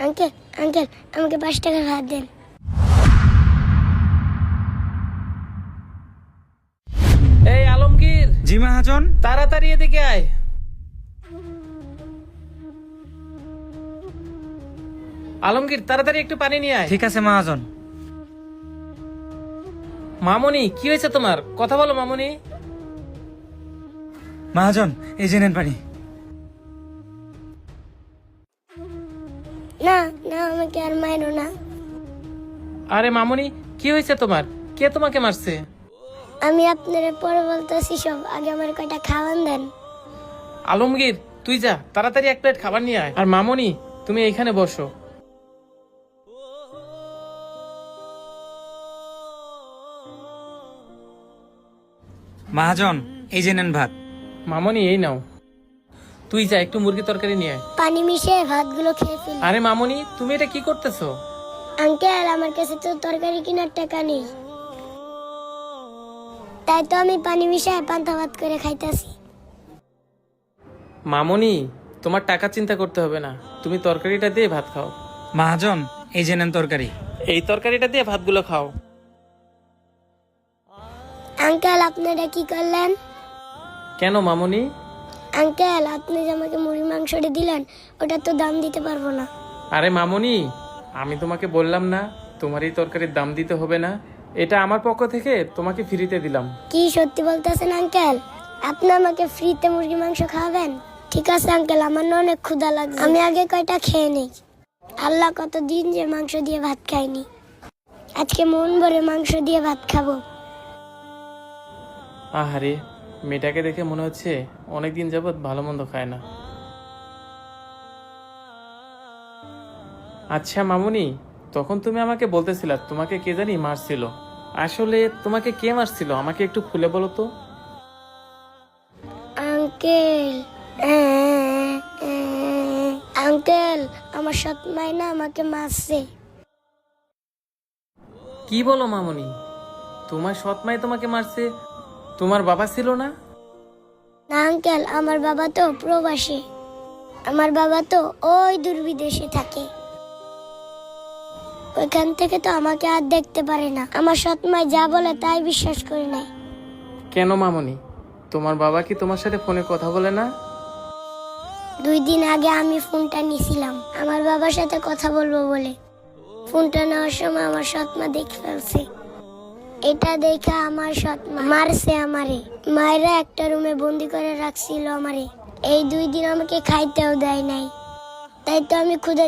Uncle uncle আমাকে 5 টাকার ভাত দেন। এই আলমগীর, জি মহাজন। তাড়াতাড়ি এদিকে আয়। আলমগীর, তাড়াতাড়ি একটু পানি নিয়ে আয়। ঠিক আছে মহাজন। মামুনি, কি হয়েছে তোমার? কথা বলো মামুনি। মহাজন, এই যে নেন পানি। না না, আমাকে আর মারো না। আরে মামুনি, কি হয়েছে তোমার? কে তোমাকে মারছে? আমি আপনার পরে বলতেছি সব, আগে আমার কয়টা খাওয়ান দেন। আলমগীর, তুই যা, তাড়াতাড়ি 1 প্লেট খাবার নিয়ে আয়। আর মামুনি, তুমি এইখানে বসো। মহাজন, এই যে নেন ভাত। মামুনি, এই নাও। তুই যা, একটু মুরগি তরকারি নিয়ে আয়। পানি মিশিয়ে ভাতগুলো খেয়ে ফেলি। আরে মামুনি, তুমি এটা কি করতেছো? আঙ্কেল, আমার কাছে তো তরকারি কেনার টাকা নেই, তাই তো আমি পানি মিশিয়ে পান্তা ভাত করে খাইতেছি। মামুনি, তোমার টাকা চিন্তা করতে হবে না, তুমি তরকারিটা দিয়ে ভাত খাও। মহাজন, এই যে নেন তরকারি। এই তরকারিটা দিয়ে ভাতগুলো খাও। আঙ্কেল, আপনারা কি করলেন? কেন মামুনি? আঙ্কেল, আপনি যে আমাকে মুরগি মাংসটা দিলেন, ওটা তো দাম দিতে পারবো না। আরে মামুনি, আমি তোমাকে বললাম না তোমার এই তরকারির দাম দিতে হবে না? এটা আমার পক্ষ থেকে তোমাকে ফ্রিতে দিলাম। কি সত্যি বলতেছেন আঙ্কেল? আপনি আমাকে ফ্রিতে মুরগি মাংস খাওয়াবেন? ঠিক আছে আঙ্কেল, আমার না অনেক ক্ষুধা লাগছে, আমি আগে কয়টা খেয়ে নেই। আল্লাহ কতদিন যে মাংস দিয়ে ভাত খাইনি, আজকে মন ভরে মাংস দিয়ে ভাত খাবো। আহারে, মেয়েটাকে দেখে মনে হচ্ছে অনেকদিন যাবৎ ভালো মন্দ খায় না। আচ্ছা মামুনি, তখন তুমি আমাকে বলতেছিলা তোমাকে কে জানি মারছিল। আসলে তোমাকে কে মারছিল আমাকে একটু খুলে বলো তো। আঙ্কেল, আঙ্কেল, আমার সৎ মাই না আমাকে মারছে। কি বলো মামুনি? তোমার সৎ মাই তোমাকে মারছে? তোমার বাবা ছিল না? না আঙ্কেল, আমার বাবা তো প্রবাসী, আমার বাবা তো ওই দূর বিদেশে থাকে, ওইখান থেকে তো আমাকে আর দেখতে পারে না। আমার সৎ মাই যা বলে তাই বিশ্বাস করে নেয়। কেন মামুনি, তোমার বাবা কি তোমার সাথে ফোনে কথা বলে না? 2 দিন আগে আমি ফোনটা নিয়েছিলাম আমার বাবার সাথে কথা বলবো বলে। ফোনটা নেওয়ার সময় আমার সৎ মা দেখে ফেলছে। এটা দেখে আমার সৎ মা মারছে আমারে, মায়েরা একটা রুমে বন্দি করে রাখছিল আমারে। এই 2 দিন আমাকে খাইতেও দেয় নাই, তাই তো আমি ক্ষুধা